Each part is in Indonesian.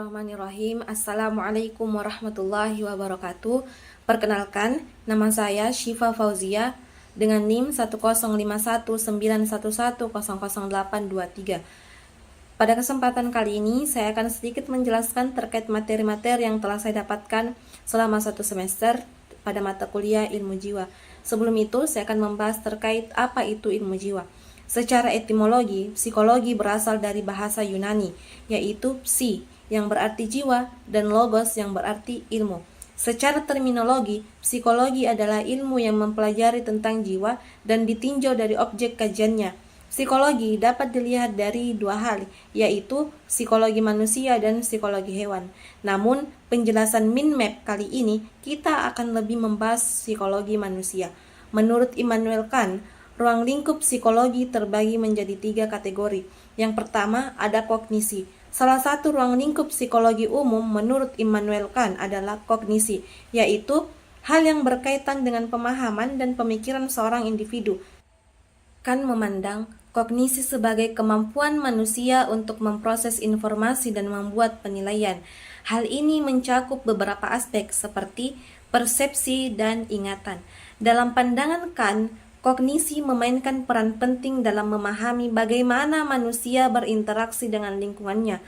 Bismillahirrahmanirrahim. Assalamualaikum warahmatullahi wabarakatuh. Perkenalkan, nama saya Syifa Fauzia dengan NIM 1051911000823. Pada kesempatan kali ini, saya akan sedikit menjelaskan terkait materi-materi yang telah saya dapatkan selama 1 semester pada mata kuliah ilmu jiwa. Sebelum itu, saya akan membahas terkait apa itu ilmu jiwa. Secara etimologi, psikologi berasal dari bahasa Yunani, yaitu psi, yang berarti jiwa, dan logos yang berarti ilmu. Secara terminologi, psikologi adalah ilmu yang mempelajari tentang jiwa dan ditinjau dari objek kajiannya. Psikologi dapat dilihat dari dua hal, yaitu psikologi manusia dan psikologi hewan. Namun, penjelasan Minmap kali ini, kita akan lebih membahas psikologi manusia. Menurut Immanuel Kant, ruang lingkup psikologi terbagi menjadi 3 kategori. Yang pertama ada kognisi. Salah satu ruang lingkup psikologi umum menurut Immanuel Kant adalah kognisi, yaitu hal yang berkaitan dengan pemahaman dan pemikiran seorang individu. Kant memandang kognisi sebagai kemampuan manusia untuk memproses informasi dan membuat penilaian. Hal ini mencakup beberapa aspek seperti persepsi dan ingatan. Dalam pandangan Kant, kognisi memainkan peran penting dalam memahami bagaimana manusia berinteraksi dengan lingkungannya.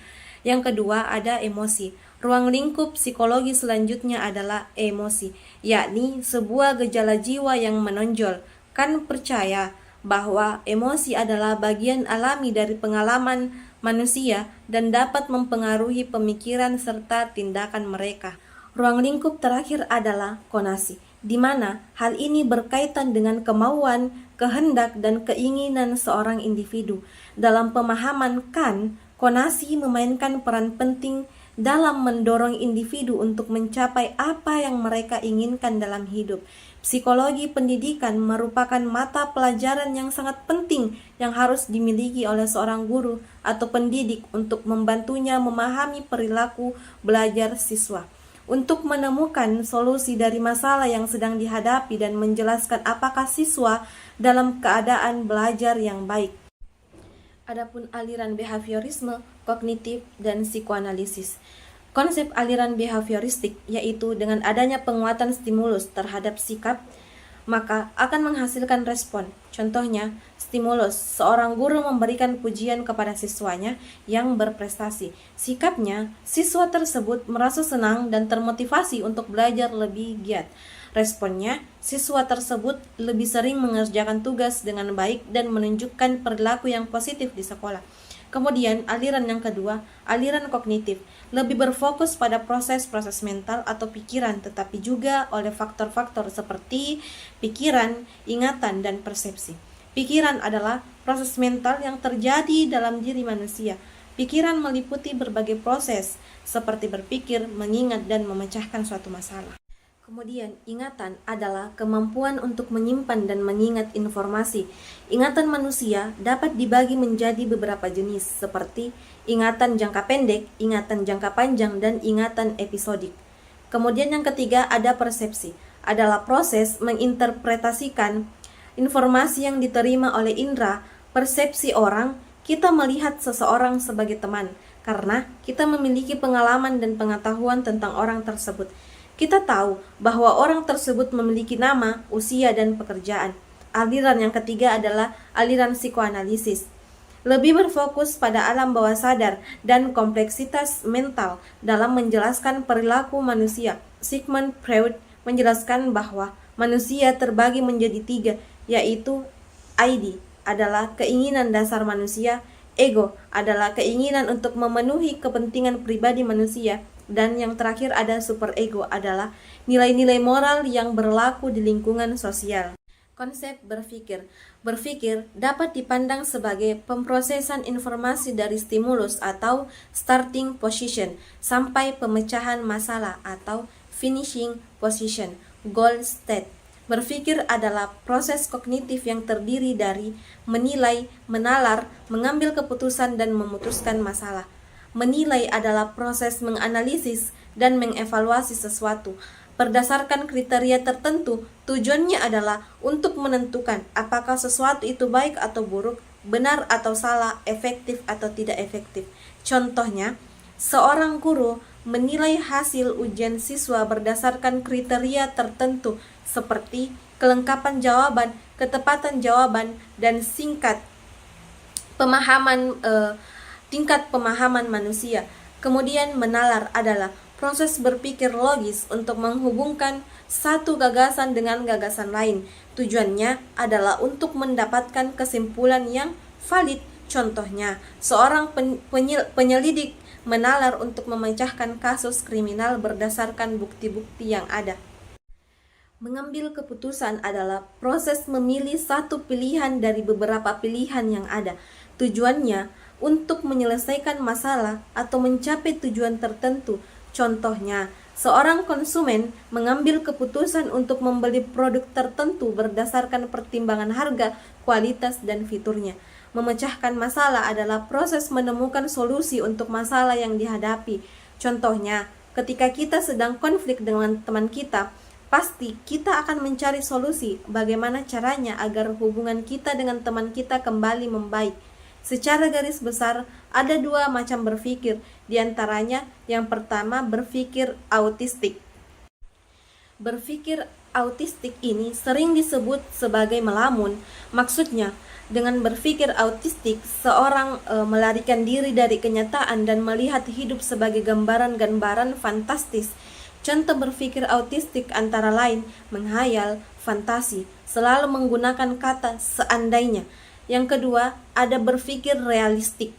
Yang kedua ada emosi. Ruang lingkup psikologi selanjutnya adalah emosi, yakni sebuah gejala jiwa yang menonjol. Kant percaya bahwa emosi adalah bagian alami dari pengalaman manusia dan dapat mempengaruhi pemikiran serta tindakan mereka. Ruang lingkup terakhir adalah konasi, di mana hal ini berkaitan dengan kemauan, kehendak, dan keinginan seorang individu. Dalam pemahaman Kant, konasi memainkan peran penting dalam mendorong individu untuk mencapai apa yang mereka inginkan dalam hidup. Psikologi pendidikan merupakan mata pelajaran yang sangat penting yang harus dimiliki oleh seorang guru atau pendidik untuk membantunya memahami perilaku belajar siswa, untuk menemukan solusi dari masalah yang sedang dihadapi dan menjelaskan apakah siswa dalam keadaan belajar yang baik. Adapun aliran behaviorisme, kognitif, dan psikoanalisis. Konsep aliran behavioristik yaitu dengan adanya penguatan stimulus terhadap sikap, maka akan menghasilkan respon. Contohnya, stimulus, seorang guru memberikan pujian kepada siswanya yang berprestasi. Sikapnya, siswa tersebut merasa senang dan termotivasi untuk belajar lebih giat. Responnya, siswa tersebut lebih sering mengerjakan tugas dengan baik dan menunjukkan perilaku yang positif di sekolah. Kemudian, aliran yang kedua, aliran kognitif, lebih berfokus pada proses-proses mental atau pikiran, tetapi juga oleh faktor-faktor seperti pikiran, ingatan, dan persepsi. Pikiran adalah proses mental yang terjadi dalam diri manusia. Pikiran meliputi berbagai proses, seperti berpikir, mengingat, dan memecahkan suatu masalah. Kemudian, ingatan adalah kemampuan untuk menyimpan dan mengingat informasi. Ingatan manusia dapat dibagi menjadi beberapa jenis, seperti ingatan jangka pendek, ingatan jangka panjang, dan ingatan episodik. Kemudian yang ketiga ada persepsi, adalah proses menginterpretasikan informasi yang diterima oleh indera. Persepsi orang, kita melihat seseorang sebagai teman, karena kita memiliki pengalaman dan pengetahuan tentang orang tersebut. Kita tahu bahwa orang tersebut memiliki nama, usia, dan pekerjaan. Aliran yang ketiga adalah aliran psikoanalisis. Lebih berfokus pada alam bawah sadar dan kompleksitas mental dalam menjelaskan perilaku manusia. Sigmund Freud menjelaskan bahwa manusia terbagi menjadi 3, yaitu ID adalah keinginan dasar manusia, ego adalah keinginan untuk memenuhi kepentingan pribadi manusia, dan yang terakhir ada superego adalah nilai-nilai moral yang berlaku di lingkungan sosial. Konsep berpikir. Berpikir dapat dipandang sebagai pemrosesan informasi dari stimulus atau starting position sampai pemecahan masalah atau finishing position, goal state. Berpikir adalah proses kognitif yang terdiri dari menilai, menalar, mengambil keputusan, dan memutuskan masalah. Menilai adalah proses menganalisis dan mengevaluasi sesuatu. Berdasarkan kriteria tertentu, tujuannya adalah untuk menentukan apakah sesuatu itu baik atau buruk, benar atau salah, efektif atau tidak efektif. Contohnya, Seorang guru menilai hasil ujian siswa berdasarkan kriteria tertentu seperti kelengkapan jawaban, ketepatan jawaban, dan tingkat pemahaman manusia. Kemudian menalar adalah proses berpikir logis untuk menghubungkan satu gagasan dengan gagasan lain. Tujuannya adalah untuk mendapatkan kesimpulan yang valid. Contohnya, seorang penyelidik menalar untuk memecahkan kasus kriminal berdasarkan bukti-bukti yang ada. Mengambil keputusan adalah proses memilih satu pilihan dari beberapa pilihan yang ada. Tujuannya untuk menyelesaikan masalah atau mencapai tujuan tertentu. Contohnya, seorang konsumen mengambil keputusan untuk membeli produk tertentu berdasarkan pertimbangan harga, kualitas, dan fiturnya. Memecahkan masalah adalah proses menemukan solusi untuk masalah yang dihadapi. Contohnya, ketika kita sedang konflik dengan teman kita, pasti kita akan mencari solusi bagaimana caranya agar hubungan kita dengan teman kita kembali membaik. Secara garis besar, ada dua macam berpikir, diantaranya yang pertama berpikir autistik. Berpikir autistik ini sering disebut sebagai melamun. Maksudnya, dengan berpikir autistik, seorang melarikan diri dari kenyataan dan melihat hidup sebagai gambaran-gambaran fantastis. Contoh berpikir autistik antara lain menghayal, fantasi, selalu menggunakan kata seandainya. Yang kedua, ada berpikir realistik.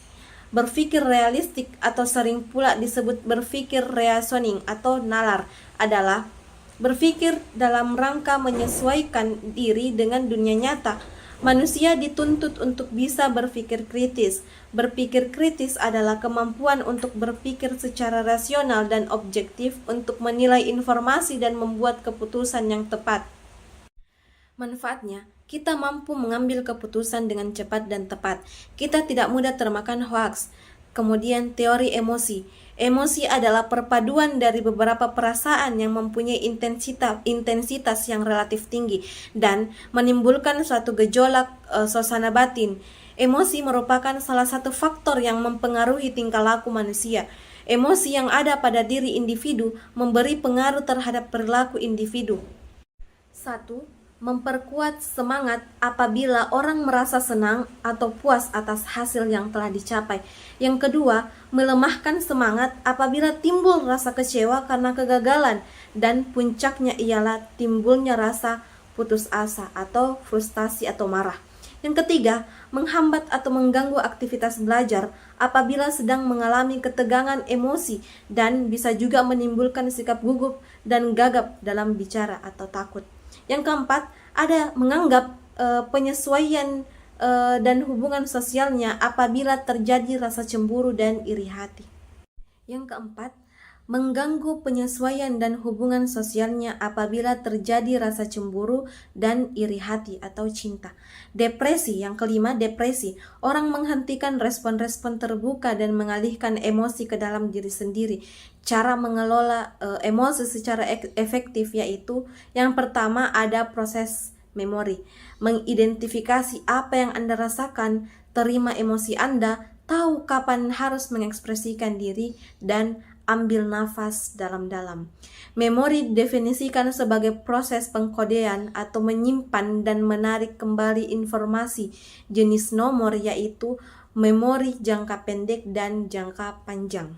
Berpikir realistik atau sering pula disebut berpikir reasoning atau nalar adalah berpikir dalam rangka menyesuaikan diri dengan dunia nyata. Manusia dituntut untuk bisa berpikir kritis. Berpikir kritis adalah kemampuan untuk berpikir secara rasional dan objektif untuk menilai informasi dan membuat keputusan yang tepat. Manfaatnya, kita mampu mengambil keputusan dengan cepat dan tepat. Kita tidak mudah termakan hoaks. Kemudian teori emosi. Emosi adalah perpaduan dari beberapa perasaan yang mempunyai intensitas yang relatif tinggi dan menimbulkan suatu gejolak suasana batin. Emosi merupakan salah satu faktor yang mempengaruhi tingkah laku manusia. Emosi yang ada pada diri individu memberi pengaruh terhadap perilaku individu. 1. Memperkuat semangat apabila orang merasa senang atau puas atas hasil yang telah dicapai. Yang kedua, melemahkan semangat apabila timbul rasa kecewa karena kegagalan, dan puncaknya ialah timbulnya rasa putus asa atau frustasi atau marah. Yang ketiga, menghambat atau mengganggu aktivitas belajar apabila sedang mengalami ketegangan emosi dan bisa juga menimbulkan sikap gugup dan gagap dalam bicara atau takut. Yang keempat, ada menganggap penyesuaian dan hubungan sosialnya apabila terjadi rasa cemburu dan iri hati. Yang keempat, mengganggu penyesuaian dan hubungan sosialnya apabila terjadi rasa cemburu dan iri hati atau cinta. Depresi, yang kelima, depresi. Orang menghentikan respon-respon terbuka dan mengalihkan emosi ke dalam diri sendiri. Cara mengelola emosi secara efektif yaitu yang pertama ada proses memori. Mengidentifikasi apa yang Anda rasakan, terima emosi Anda, tahu kapan harus mengekspresikan diri, dan ambil nafas dalam-dalam. Memori didefinisikan sebagai proses pengkodean atau menyimpan dan menarik kembali informasi jenis nomor, yaitu memori jangka pendek dan jangka panjang.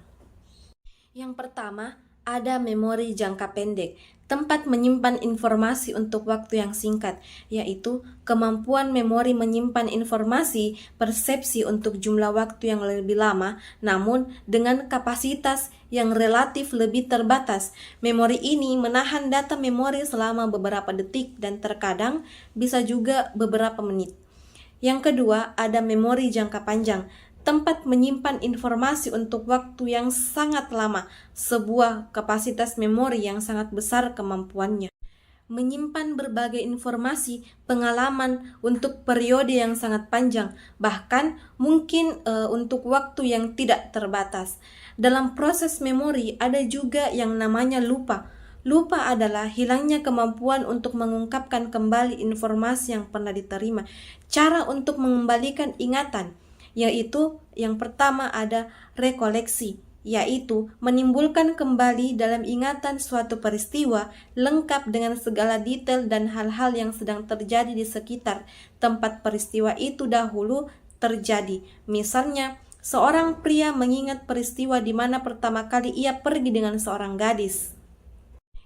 Yang pertama, ada memori jangka pendek, tempat menyimpan informasi untuk waktu yang singkat, yaitu kemampuan memori menyimpan informasi persepsi untuk jumlah waktu yang lebih lama, namun dengan kapasitas yang relatif lebih terbatas. Memori ini menahan data memori selama beberapa detik dan terkadang bisa juga beberapa menit. Yang kedua, ada memori jangka panjang, tempat menyimpan informasi untuk waktu yang sangat lama, sebuah kapasitas memori yang sangat besar kemampuannya. Menyimpan berbagai informasi, pengalaman untuk periode yang sangat panjang, bahkan mungkin untuk waktu yang tidak terbatas. Dalam proses memori ada juga yang namanya lupa. Lupa adalah hilangnya kemampuan untuk mengungkapkan kembali informasi yang pernah diterima. Cara untuk mengembalikan ingatan, yaitu yang pertama ada rekoleksi. yaitu menimbulkan kembali dalam ingatan suatu peristiwa lengkap dengan segala detail dan hal-hal yang sedang terjadi di sekitar tempat peristiwa itu dahulu terjadi. Misalnya, seorang pria mengingat peristiwa di mana pertama kali ia pergi dengan seorang gadis.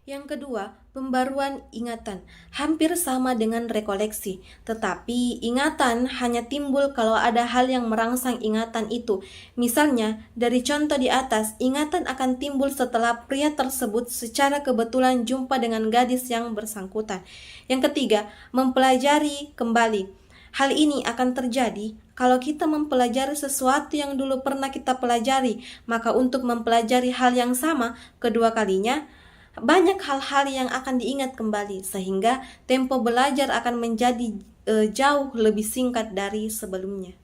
Yang kedua, pembaruan ingatan. Hampir sama dengan rekoleksi, tetapi ingatan hanya timbul kalau ada hal yang merangsang ingatan itu. Misalnya, dari contoh di atas, ingatan akan timbul setelah pria tersebut secara kebetulan jumpa dengan gadis yang bersangkutan. Yang ketiga, mempelajari kembali. Hal ini akan terjadi kalau kita mempelajari sesuatu yang dulu pernah kita pelajari, maka untuk mempelajari hal yang sama kedua kalinya, banyak hal-hal yang akan diingat kembali, sehingga tempo belajar akan menjadi jauh lebih singkat dari sebelumnya.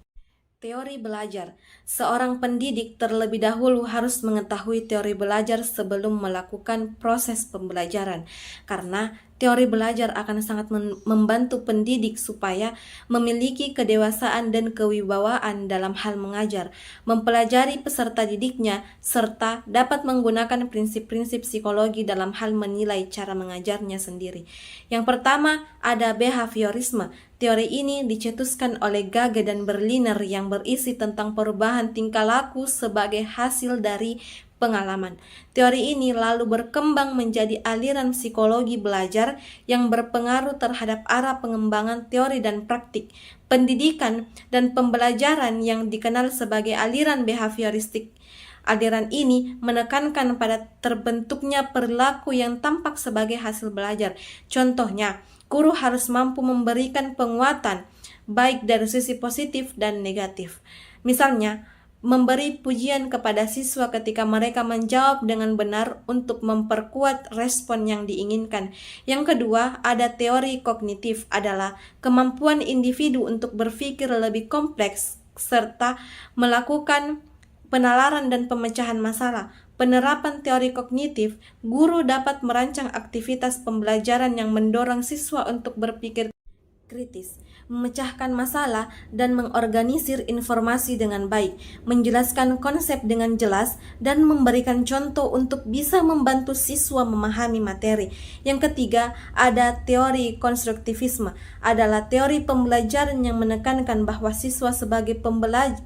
Teori belajar. Seorang pendidik terlebih dahulu harus mengetahui teori belajar sebelum melakukan proses pembelajaran, karena teori belajar akan sangat membantu pendidik supaya memiliki kedewasaan dan kewibawaan dalam hal mengajar, mempelajari peserta didiknya, serta dapat menggunakan prinsip-prinsip psikologi dalam hal menilai cara mengajarnya sendiri. Yang pertama, ada behaviorisme. Teori ini dicetuskan oleh Gage dan Berliner yang berisi tentang perubahan tingkah laku sebagai hasil dari pengalaman. Teori ini lalu berkembang menjadi aliran psikologi belajar yang berpengaruh terhadap arah pengembangan teori dan praktik pendidikan dan pembelajaran yang dikenal sebagai aliran behavioristik. Aliran ini menekankan pada terbentuknya perilaku yang tampak sebagai hasil belajar. Contohnya, guru harus mampu memberikan penguatan baik dari sisi positif dan negatif. Misalnya, memberi pujian kepada siswa ketika mereka menjawab dengan benar untuk memperkuat respon yang diinginkan. Yang kedua, ada teori kognitif, adalah kemampuan individu untuk berpikir lebih kompleks serta melakukan penalaran dan pemecahan masalah. Penerapan teori kognitif, guru dapat merancang aktivitas pembelajaran yang mendorong siswa untuk berpikir kritis, memecahkan masalah, dan mengorganisir informasi dengan baik, menjelaskan konsep dengan jelas, dan memberikan contoh untuk bisa membantu siswa memahami materi. Yang ketiga, ada teori konstruktivisme, adalah teori pembelajaran yang menekankan bahwa siswa sebagai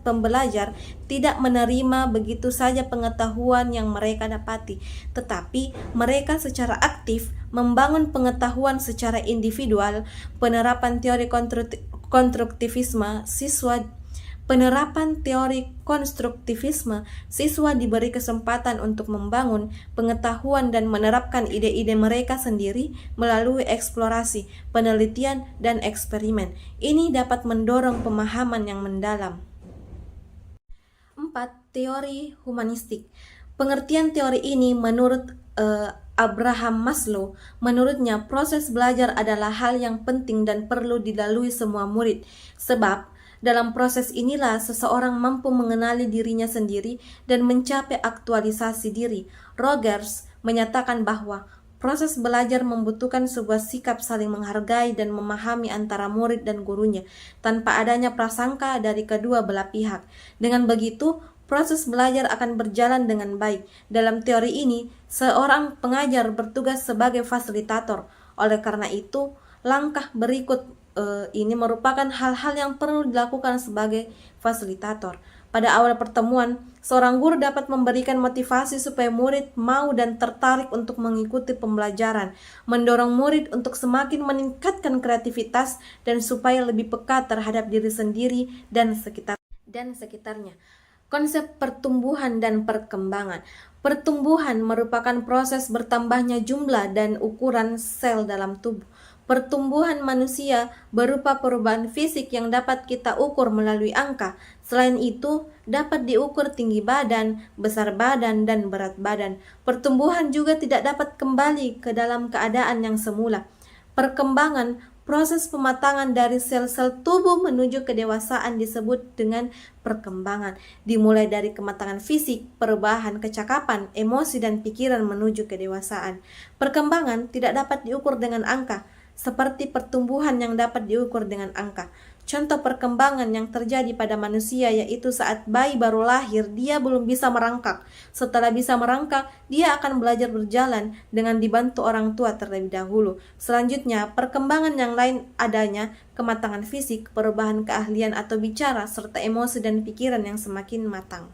pembelajar tidak menerima begitu saja pengetahuan yang mereka dapati, tetapi mereka secara aktif membangun pengetahuan secara individual. Penerapan teori konstruktivisme, siswa diberi kesempatan untuk membangun pengetahuan dan menerapkan ide-ide mereka sendiri melalui eksplorasi, penelitian, dan eksperimen. Ini dapat mendorong pemahaman yang mendalam. 4. Teori humanistik. Pengertian teori ini menurut Abraham Maslow, menurutnya proses belajar adalah hal yang penting dan perlu dilalui semua murid, sebab dalam proses inilah seseorang mampu mengenali dirinya sendiri dan mencapai aktualisasi diri. Rogers menyatakan bahwa proses belajar membutuhkan sebuah sikap saling menghargai dan memahami antara murid dan gurunya, tanpa adanya prasangka dari kedua belah pihak. Dengan begitu, proses belajar akan berjalan dengan baik. Dalam teori ini, seorang pengajar bertugas sebagai fasilitator. Oleh karena itu, langkah berikut ini merupakan hal-hal yang perlu dilakukan sebagai fasilitator. Pada awal pertemuan, seorang guru dapat memberikan motivasi supaya murid mau dan tertarik untuk mengikuti pembelajaran, mendorong murid untuk semakin meningkatkan kreativitas dan supaya lebih peka terhadap diri sendiri dan sekitarnya. Konsep pertumbuhan dan perkembangan. Pertumbuhan merupakan proses bertambahnya jumlah dan ukuran sel dalam tubuh. Pertumbuhan manusia berupa perubahan fisik yang dapat kita ukur melalui angka. Selain itu, dapat diukur tinggi badan, besar badan, dan berat badan. Pertumbuhan juga tidak dapat kembali ke dalam keadaan yang semula. Perkembangan, proses pematangan dari sel-sel tubuh menuju kedewasaan disebut dengan perkembangan. Dimulai dari kematangan fisik, perubahan kecakapan, emosi, dan pikiran menuju kedewasaan. Perkembangan tidak dapat diukur dengan angka, seperti pertumbuhan yang dapat diukur dengan angka. Contoh perkembangan yang terjadi pada manusia yaitu saat bayi baru lahir, dia belum bisa merangkak. Setelah bisa merangkak, dia akan belajar berjalan dengan dibantu orang tua terlebih dahulu. Selanjutnya, perkembangan yang lain adanya kematangan fisik, perubahan keahlian atau bicara, serta emosi dan pikiran yang semakin matang.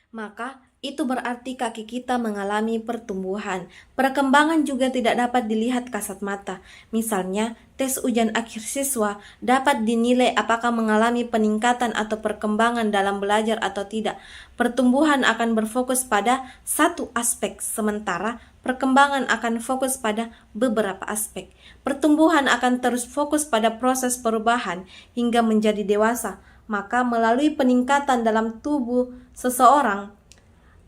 Maka itu berarti kaki kita mengalami pertumbuhan. Perkembangan juga tidak dapat dilihat kasat mata. Misalnya, tes ujian akhir siswa dapat dinilai apakah mengalami peningkatan atau perkembangan dalam belajar atau tidak. Pertumbuhan akan berfokus pada satu aspek, sementara perkembangan akan fokus pada beberapa aspek. Pertumbuhan akan terus fokus pada proses perubahan hingga menjadi dewasa. Maka melalui peningkatan dalam tubuh seseorang,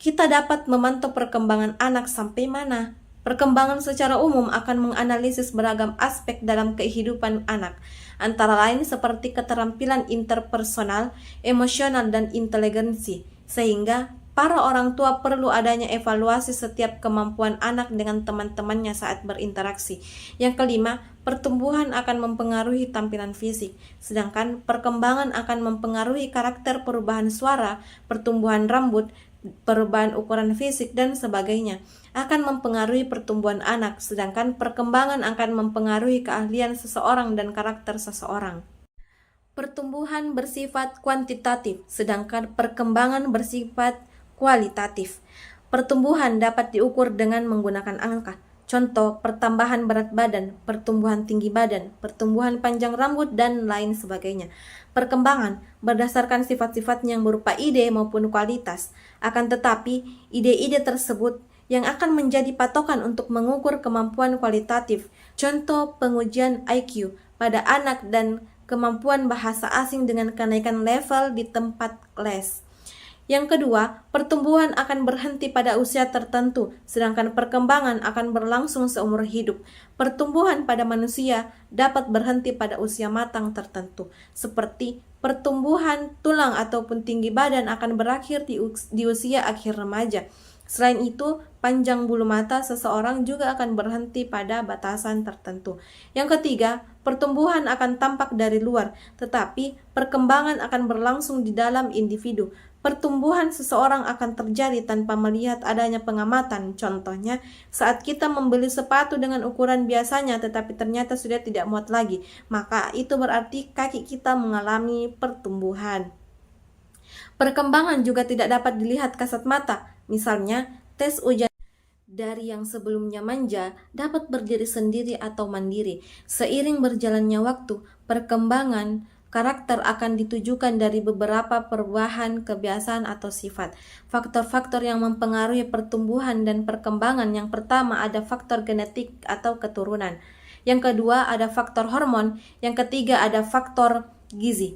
kita dapat memantau perkembangan anak sampai mana. Perkembangan secara umum akan menganalisis beragam aspek dalam kehidupan anak, antara lain seperti keterampilan interpersonal, emosional, dan inteligensi, sehingga para orang tua perlu adanya evaluasi setiap kemampuan anak dengan teman-temannya saat berinteraksi. Yang kelima, pertumbuhan akan mempengaruhi tampilan fisik, sedangkan perkembangan akan mempengaruhi karakter, perubahan suara, pertumbuhan rambut, perubahan ukuran fisik, dan sebagainya akan mempengaruhi pertumbuhan anak, sedangkan perkembangan akan mempengaruhi keahlian seseorang dan karakter seseorang. Pertumbuhan bersifat kuantitatif, sedangkan perkembangan bersifat kualitatif. Pertumbuhan dapat diukur dengan menggunakan angka. Contoh, pertambahan berat badan, pertumbuhan tinggi badan, pertumbuhan panjang rambut, dan lain sebagainya. Perkembangan berdasarkan sifat-sifatnya yang berupa ide maupun kualitas. Akan tetapi, ide-ide tersebut yang akan menjadi patokan untuk mengukur kemampuan kualitatif. Contoh, pengujian IQ pada anak dan kemampuan bahasa asing dengan kenaikan level di tempat les. Yang kedua, pertumbuhan akan berhenti pada usia tertentu, sedangkan perkembangan akan berlangsung seumur hidup. Pertumbuhan pada manusia dapat berhenti pada usia matang tertentu, seperti pertumbuhan tulang ataupun tinggi badan akan berakhir di usia akhir remaja. Selain itu, panjang bulu mata seseorang juga akan berhenti pada batasan tertentu. Yang ketiga, pertumbuhan akan tampak dari luar, tetapi perkembangan akan berlangsung di dalam individu. Pertumbuhan seseorang akan terjadi tanpa melihat adanya pengamatan. Contohnya, saat kita membeli sepatu dengan ukuran biasanya tetapi ternyata sudah tidak muat lagi, maka itu berarti kaki kita mengalami pertumbuhan. Perkembangan juga tidak dapat dilihat kasat mata. Misalnya, tes ujian dari yang sebelumnya manja dapat berdiri sendiri atau mandiri. Seiring berjalannya waktu, perkembangan karakter akan ditujukan dari beberapa perubahan kebiasaan atau sifat. Faktor-faktor yang mempengaruhi pertumbuhan dan perkembangan, yang pertama ada faktor genetik atau keturunan. Yang kedua ada faktor hormon. Yang ketiga ada faktor gizi.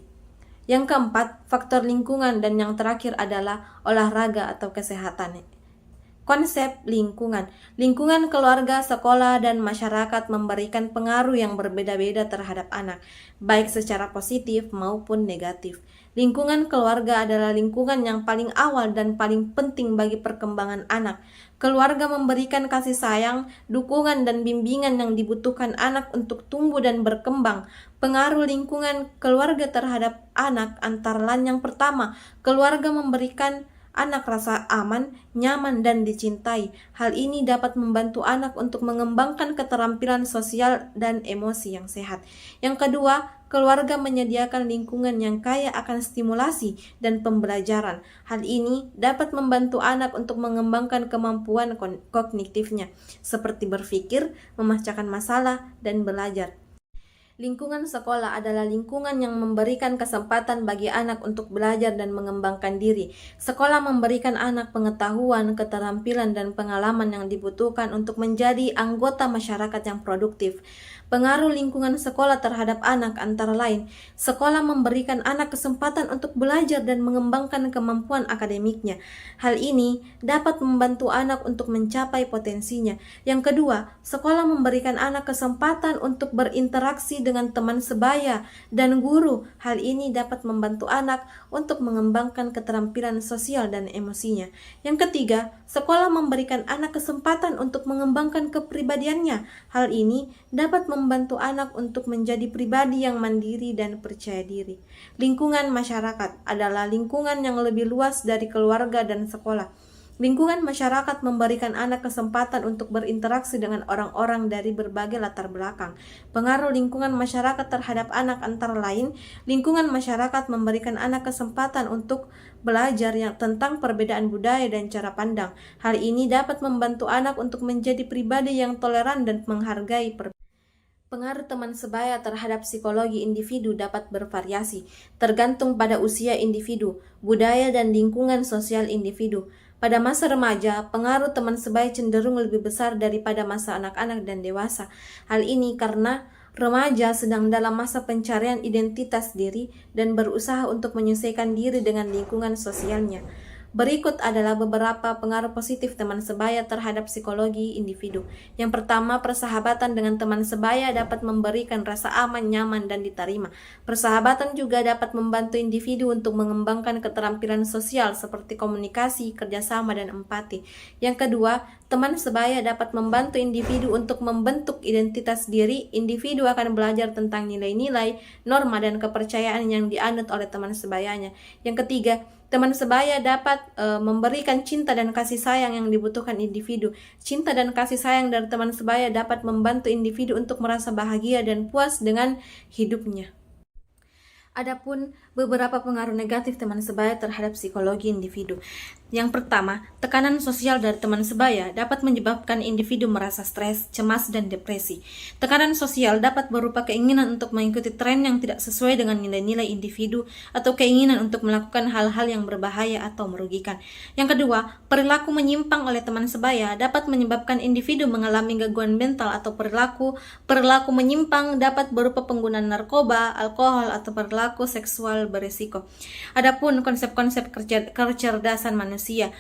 Yang keempat faktor lingkungan, dan yang terakhir adalah olahraga atau kesehatan. Konsep lingkungan. Lingkungan keluarga, sekolah, dan masyarakat memberikan pengaruh yang berbeda-beda terhadap anak, baik secara positif maupun negatif. Lingkungan keluarga adalah lingkungan yang paling awal dan paling penting bagi perkembangan anak. Keluarga memberikan kasih sayang, dukungan, dan bimbingan yang dibutuhkan anak untuk tumbuh dan berkembang. Pengaruh lingkungan keluarga terhadap anak antara lain, yang pertama, keluarga memberikan anak rasa aman, nyaman, dan dicintai. Hal ini dapat membantu anak untuk mengembangkan keterampilan sosial dan emosi yang sehat. Yang kedua, keluarga menyediakan lingkungan yang kaya akan stimulasi dan pembelajaran. Hal ini dapat membantu anak untuk mengembangkan kemampuan kognitifnya, seperti berpikir, memecahkan masalah, dan belajar. Lingkungan sekolah adalah lingkungan yang memberikan kesempatan bagi anak untuk belajar dan mengembangkan diri. Sekolah memberikan anak pengetahuan, keterampilan, dan pengalaman yang dibutuhkan untuk menjadi anggota masyarakat yang produktif. Pengaruh lingkungan sekolah terhadap anak antara lain, sekolah memberikan anak kesempatan untuk belajar dan mengembangkan kemampuan akademiknya. Hal ini dapat membantu anak untuk mencapai potensinya. Yang kedua, sekolah memberikan anak kesempatan untuk berinteraksi dengan teman sebaya dan guru. Hal ini dapat membantu anak untuk mengembangkan keterampilan sosial dan emosinya. Yang ketiga, sekolah memberikan anak kesempatan untuk mengembangkan kepribadiannya. Hal ini dapat membantu anak untuk menjadi pribadi yang mandiri dan percaya diri. Lingkungan masyarakat adalah lingkungan yang lebih luas dari keluarga dan sekolah. Lingkungan masyarakat memberikan anak kesempatan untuk berinteraksi dengan orang-orang dari berbagai latar belakang. Pengaruh lingkungan masyarakat terhadap anak antara lain, lingkungan masyarakat memberikan anak kesempatan untuk belajar tentang perbedaan budaya dan cara pandang. Hal ini dapat membantu anak untuk menjadi pribadi yang toleran dan menghargai perbedaan. Pengaruh teman sebaya terhadap psikologi individu dapat bervariasi, tergantung pada usia individu, budaya, dan lingkungan sosial individu. Pada masa remaja, pengaruh teman sebaya cenderung lebih besar daripada masa anak-anak dan dewasa. Hal ini karena remaja sedang dalam masa pencarian identitas diri dan berusaha untuk menyesuaikan diri dengan lingkungan sosialnya. Berikut adalah beberapa pengaruh positif teman sebaya terhadap psikologi individu. Yang pertama, persahabatan dengan teman sebaya dapat memberikan rasa aman, nyaman, dan diterima. Persahabatan juga dapat membantu individu untuk mengembangkan keterampilan sosial seperti komunikasi, kerjasama, dan empati. Yang kedua, teman sebaya dapat membantu individu untuk membentuk identitas diri. Individu akan belajar tentang nilai-nilai, norma, dan kepercayaan yang dianut oleh teman sebayanya. Yang ketiga, teman sebaya dapat memberikan cinta dan kasih sayang yang dibutuhkan individu. Cinta dan kasih sayang dari teman sebaya dapat membantu individu untuk merasa bahagia dan puas dengan hidupnya. Adapun beberapa pengaruh negatif teman sebaya terhadap psikologi individu. Yang pertama, tekanan sosial dari teman sebaya dapat menyebabkan individu merasa stres, cemas, dan depresi. Tekanan sosial dapat berupa keinginan untuk mengikuti tren yang tidak sesuai dengan nilai-nilai individu atau keinginan untuk melakukan hal-hal yang berbahaya atau merugikan. Yang kedua, perilaku menyimpang oleh teman sebaya dapat menyebabkan individu mengalami gangguan mental atau perilaku menyimpang dapat berupa penggunaan narkoba, alkohol, atau perilaku seksual beresiko. Adapun konsep-konsep kecerdasan manusia.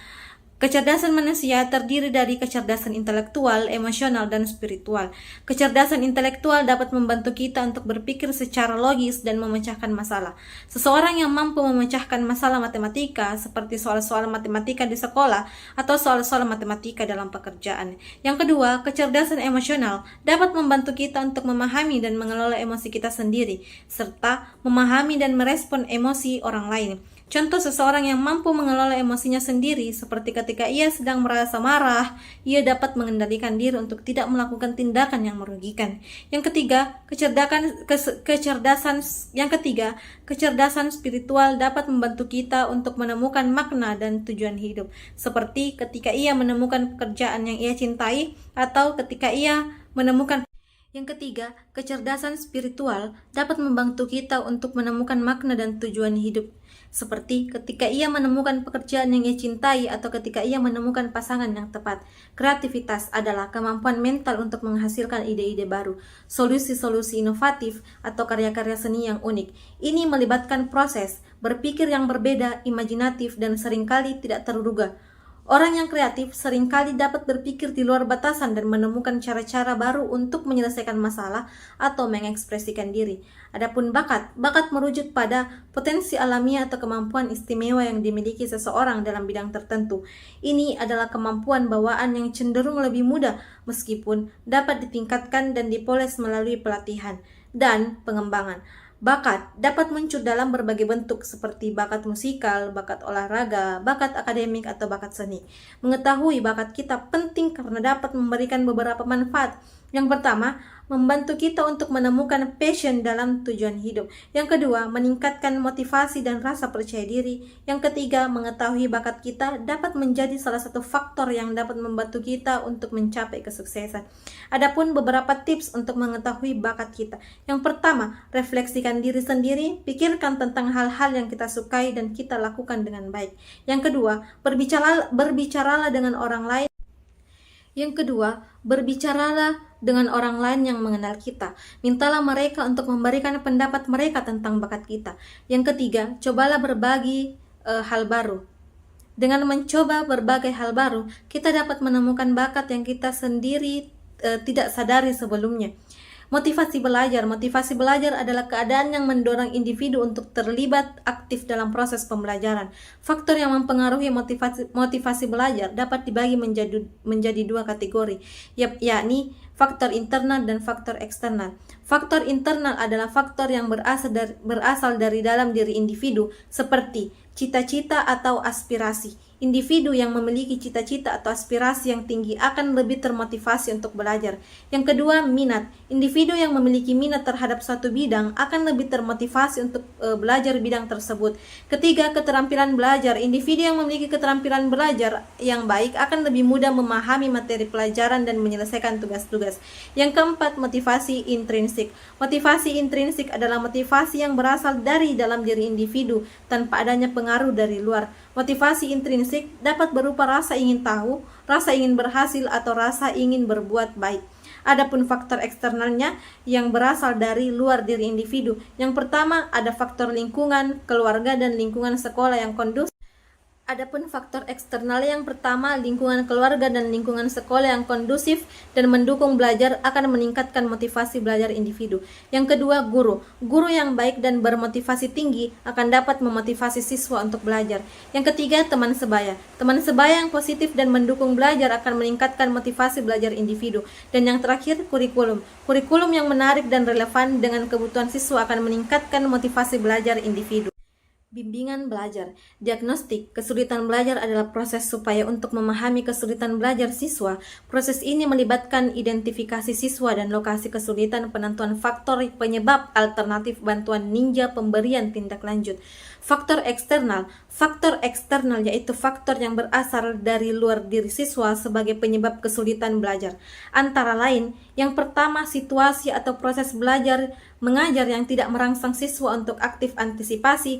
Kecerdasan manusia terdiri dari kecerdasan intelektual, emosional, dan spiritual. Kecerdasan intelektual dapat membantu kita untuk berpikir secara logis dan memecahkan masalah. Seseorang yang mampu memecahkan masalah matematika seperti soal-soal matematika di sekolah atau soal-soal matematika dalam pekerjaan. Yang kedua, kecerdasan emosional dapat membantu kita untuk memahami dan mengelola emosi kita sendiri, serta memahami dan merespon emosi orang lain. Contoh seseorang yang mampu mengelola emosinya sendiri, seperti ketika ia sedang merasa marah, ia dapat mengendalikan diri untuk tidak melakukan tindakan yang merugikan. Yang ketiga, kecerdasan spiritual dapat membantu kita untuk menemukan makna dan tujuan hidup, seperti ketika ia menemukan pekerjaan yang ia cintai atau ketika ia menemukan. Yang ketiga, kecerdasan spiritual dapat membantu kita untuk menemukan makna dan tujuan hidup, seperti ketika ia menemukan pekerjaan yang ia cintai atau ketika ia menemukan pasangan yang tepat. Kreativitas adalah kemampuan mental untuk menghasilkan ide-ide baru, solusi-solusi inovatif, atau karya-karya seni yang unik. Ini melibatkan proses berpikir yang berbeda, imajinatif, dan seringkali tidak terduga. Orang yang kreatif seringkali dapat berpikir di luar batasan dan menemukan cara-cara baru untuk menyelesaikan masalah atau mengekspresikan diri. Adapun bakat merujuk pada potensi alamiah atau kemampuan istimewa yang dimiliki seseorang dalam bidang tertentu. Ini adalah kemampuan bawaan yang cenderung lebih mudah meskipun dapat ditingkatkan dan dipoles melalui pelatihan dan pengembangan. Bakat dapat muncul dalam berbagai bentuk seperti bakat musikal, bakat olahraga, bakat akademik, atau bakat seni. Mengetahui bakat kita penting karena dapat memberikan beberapa manfaat. Yang pertama, membantu kita untuk menemukan passion dalam tujuan hidup. Yang kedua, meningkatkan motivasi dan rasa percaya diri. Yang ketiga, mengetahui bakat kita dapat menjadi salah satu faktor yang dapat membantu kita untuk mencapai kesuksesan. Adapun beberapa tips untuk mengetahui bakat kita. Yang pertama, refleksikan diri sendiri, pikirkan tentang hal-hal yang kita sukai dan kita lakukan dengan baik. Yang kedua, berbicaralah dengan orang lain. Dengan orang lain yang mengenal kita. Mintalah mereka untuk memberikan pendapat mereka tentang bakat kita. Yang ketiga, cobalah berbagi hal baru. Dengan mencoba berbagai hal baru, kita dapat menemukan bakat yang kita sendiri tidak sadari sebelumnya. Motivasi belajar. Motivasi belajar adalah keadaan yang mendorong individu untuk terlibat aktif dalam proses pembelajaran. Faktor yang mempengaruhi motivasi belajar dapat dibagi menjadi dua kategori, yakni faktor internal dan faktor eksternal. Faktor internal adalah faktor yang berasal dari dalam diri individu, seperti cita-cita atau aspirasi. Individu yang memiliki cita-cita atau aspirasi yang tinggi akan lebih termotivasi untuk belajar. Yang kedua, minat. Individu yang memiliki minat terhadap suatu bidang akan lebih termotivasi untuk belajar bidang tersebut. Ketiga, keterampilan belajar. Individu yang memiliki keterampilan belajar yang baik akan lebih mudah memahami materi pelajaran dan menyelesaikan tugas-tugas. Yang keempat, motivasi intrinsik. Motivasi intrinsik adalah motivasi yang berasal dari dalam diri individu tanpa adanya pengaruh dari luar. Motivasi intrinsik dapat berupa rasa ingin tahu, rasa ingin berhasil, atau rasa ingin berbuat baik. Adapun faktor eksternalnya yang berasal dari luar diri individu. Yang pertama, ada faktor lingkungan, keluarga, dan lingkungan sekolah yang kondusif. Adapun faktor eksternal yang pertama, lingkungan keluarga dan lingkungan sekolah yang kondusif dan mendukung belajar akan meningkatkan motivasi belajar individu. Yang kedua, guru. Guru yang baik dan bermotivasi tinggi akan dapat memotivasi siswa untuk belajar. Yang ketiga, teman sebaya. Teman sebaya yang positif dan mendukung belajar akan meningkatkan motivasi belajar individu. Dan yang terakhir, kurikulum. Kurikulum yang menarik dan relevan dengan kebutuhan siswa akan meningkatkan motivasi belajar individu. Bimbingan belajar. Diagnostik kesulitan belajar adalah proses supaya untuk memahami kesulitan belajar siswa. Proses ini melibatkan identifikasi siswa dan lokasi kesulitan, penentuan faktor penyebab, alternatif bantuan ninja, pemberian tindak lanjut. Faktor eksternal. Faktor eksternal yaitu faktor yang berasal dari luar diri siswa sebagai penyebab kesulitan belajar. Antara lain, yang pertama, situasi atau proses belajar mengajar yang tidak merangsang siswa untuk aktif antisipasi,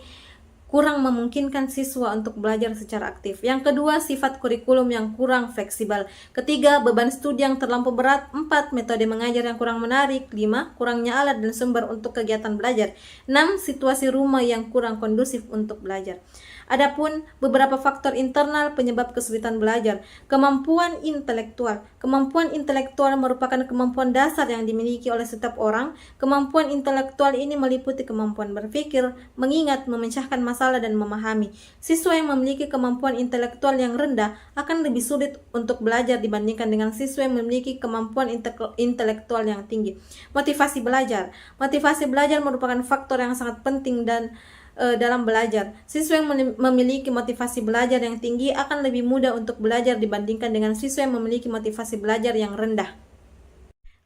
kurang memungkinkan siswa untuk belajar secara aktif. Yang kedua, sifat kurikulum yang kurang fleksibel. Ketiga, beban studi yang terlampau berat. 4, metode mengajar yang kurang menarik. 5, kurangnya alat dan sumber untuk kegiatan belajar. 6, situasi rumah yang kurang kondusif untuk belajar. Adapun beberapa faktor internal penyebab kesulitan belajar. Kemampuan intelektual. Kemampuan intelektual merupakan kemampuan dasar yang dimiliki oleh setiap orang. Kemampuan intelektual ini meliputi kemampuan berpikir, mengingat, memecahkan masalah, dan memahami. Siswa yang memiliki kemampuan intelektual yang rendah akan lebih sulit untuk belajar dibandingkan dengan siswa yang memiliki kemampuan intelektual yang tinggi. Motivasi belajar. Motivasi belajar merupakan faktor yang sangat penting dalam belajar. Siswa yang memiliki motivasi belajar yang tinggi akan lebih mudah untuk belajar dibandingkan dengan siswa yang memiliki motivasi belajar yang rendah.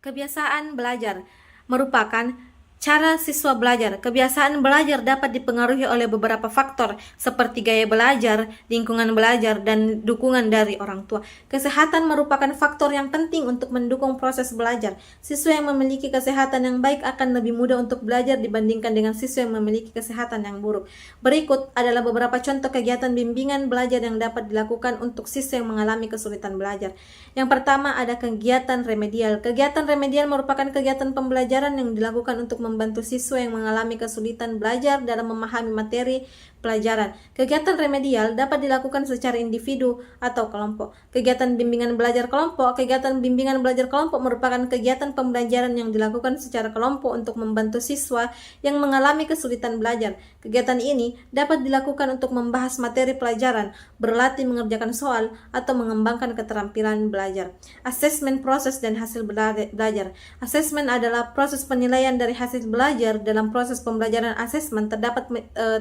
Kebiasaan belajar merupakan cara siswa belajar. Kebiasaan belajar dapat dipengaruhi oleh beberapa faktor seperti gaya belajar, lingkungan belajar, dan dukungan dari orang tua. Kesehatan merupakan faktor yang penting untuk mendukung proses belajar. Siswa yang memiliki kesehatan yang baik akan lebih mudah untuk belajar dibandingkan dengan siswa yang memiliki kesehatan yang buruk. Berikut adalah beberapa contoh kegiatan bimbingan belajar yang dapat dilakukan untuk siswa yang mengalami kesulitan belajar. Yang pertama, ada kegiatan remedial. Kegiatan remedial merupakan kegiatan pembelajaran yang dilakukan untuk membantu siswa yang mengalami kesulitan belajar dalam memahami materi pelajaran. Kegiatan remedial dapat dilakukan secara individu atau kelompok. Kegiatan bimbingan belajar kelompok. Kegiatan bimbingan belajar kelompok merupakan kegiatan pembelajaran yang dilakukan secara kelompok untuk membantu siswa yang mengalami kesulitan belajar. Kegiatan ini dapat dilakukan untuk membahas materi pelajaran, berlatih mengerjakan soal, atau mengembangkan keterampilan belajar. Asesmen proses dan hasil belajar. Asesmen adalah proses penilaian dari hasil belajar. Dalam proses pembelajaran asesmen terdapat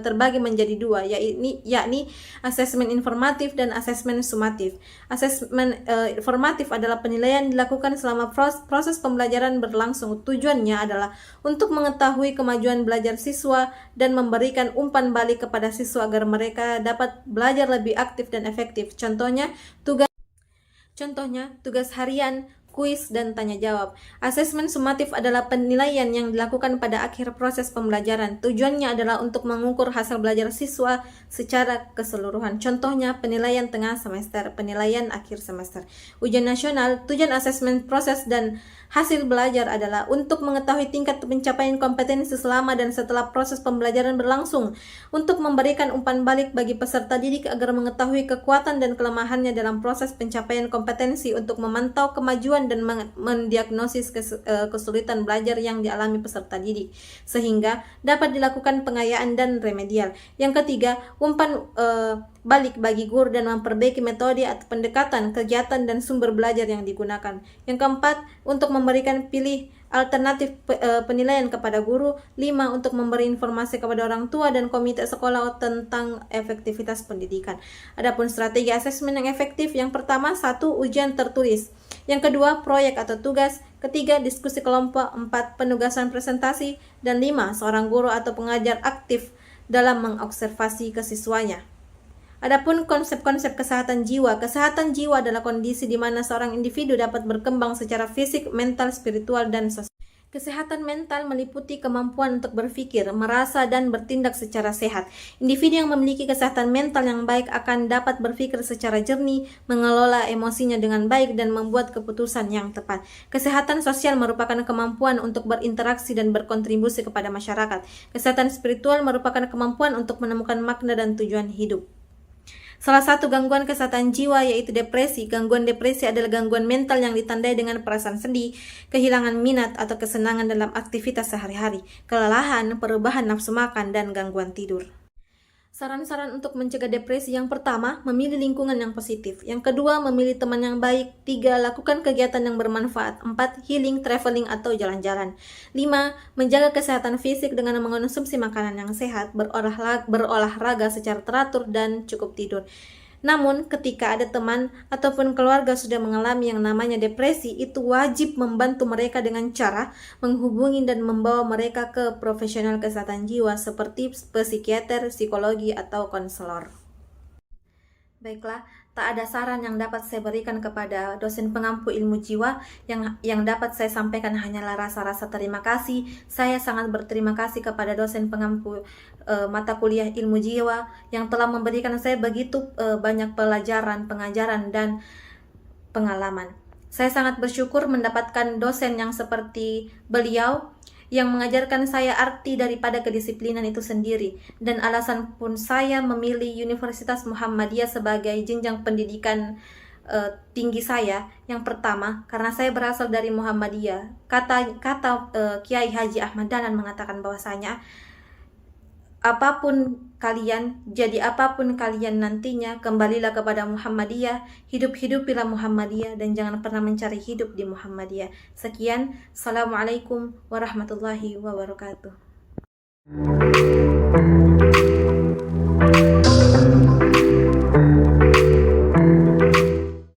terbagi menjadi dua, yakni asesmen informatif dan asesmen sumatif. Asesmen informatif adalah penilaian dilakukan selama proses pembelajaran berlangsung. Tujuannya adalah untuk mengetahui kemajuan belajar siswa dan memberikan umpan balik kepada siswa agar mereka dapat belajar lebih aktif dan efektif. Contohnya tugas harian, kuis, dan tanya jawab. Asesmen sumatif adalah penilaian yang dilakukan pada akhir proses pembelajaran. Tujuannya adalah untuk mengukur hasil belajar siswa secara keseluruhan. Contohnya penilaian tengah semester, penilaian akhir semester. Ujian nasional. Tujuan asesmen proses dan hasil belajar adalah untuk mengetahui tingkat pencapaian kompetensi selama dan setelah proses pembelajaran berlangsung, untuk memberikan umpan balik bagi peserta didik agar mengetahui kekuatan dan kelemahannya dalam proses pencapaian kompetensi, untuk memantau kemajuan menemukan dan mendiagnosis kesulitan belajar yang dialami peserta didik, sehingga dapat dilakukan pengayaan dan remedial. Yang ketiga, umpan balik bagi guru dan memperbaiki metode atau pendekatan, kegiatan, dan sumber belajar yang digunakan. Yang keempat, untuk memberikan pilih alternatif penilaian kepada guru. 5. Untuk memberi informasi kepada orang tua dan komite sekolah tentang efektivitas pendidikan. Adapun strategi asesmen yang efektif, yang pertama, 1. Ujian tertulis. Yang kedua, proyek atau tugas. Ketiga, diskusi kelompok. 4. Penugasan presentasi. Dan 5. Seorang guru atau pengajar aktif dalam mengobservasi kesiswanya. Adapun konsep-konsep kesehatan jiwa adalah kondisi di mana seorang individu dapat berkembang secara fisik, mental, spiritual, dan sosial. Kesehatan mental meliputi kemampuan untuk berpikir, merasa, dan bertindak secara sehat. Individu yang memiliki kesehatan mental yang baik akan dapat berpikir secara jernih, mengelola emosinya dengan baik, dan membuat keputusan yang tepat. Kesehatan sosial merupakan kemampuan untuk berinteraksi dan berkontribusi kepada masyarakat. Kesehatan spiritual merupakan kemampuan untuk menemukan makna dan tujuan hidup. Salah satu gangguan kesehatan jiwa yaitu depresi. Gangguan depresi adalah gangguan mental yang ditandai dengan perasaan sedih, kehilangan minat atau kesenangan dalam aktivitas sehari-hari, kelelahan, perubahan nafsu makan, dan gangguan tidur. Saran-saran untuk mencegah depresi: yang pertama, memilih lingkungan yang positif. Yang kedua, memilih teman yang baik. 3. Lakukan kegiatan yang bermanfaat. 4. Healing, traveling, atau jalan-jalan. 5. Menjaga kesehatan fisik dengan mengonsumsi makanan yang sehat, berolahraga secara teratur, dan cukup tidur. Namun, ketika ada teman ataupun keluarga sudah mengalami yang namanya depresi, itu wajib membantu mereka dengan cara menghubungi dan membawa mereka ke profesional kesehatan jiwa seperti psikiater, psikologi, atau konselor. Baiklah, tak ada saran yang dapat saya berikan kepada dosen pengampu ilmu jiwa. Yang dapat saya sampaikan hanyalah rasa-rasa terima kasih. Saya sangat berterima kasih kepada dosen pengampu mata kuliah ilmu jiwa yang telah memberikan saya begitu banyak pelajaran, pengajaran, dan pengalaman. Saya sangat bersyukur mendapatkan dosen yang seperti beliau, yang mengajarkan saya arti daripada kedisiplinan itu sendiri. Dan alasan pun saya memilih Universitas Muhammadiyah sebagai jenjang pendidikan tinggi saya. Yang pertama, karena saya berasal dari Muhammadiyah. Kata Kiai Haji Ahmad Dahlan mengatakan bahwasanya apapun kalian nantinya, kembalilah kepada Muhammadiyah, hidupilah Muhammadiyah, dan jangan pernah mencari hidup di Muhammadiyah. Sekian, Assalamualaikum warahmatullahi wabarakatuh.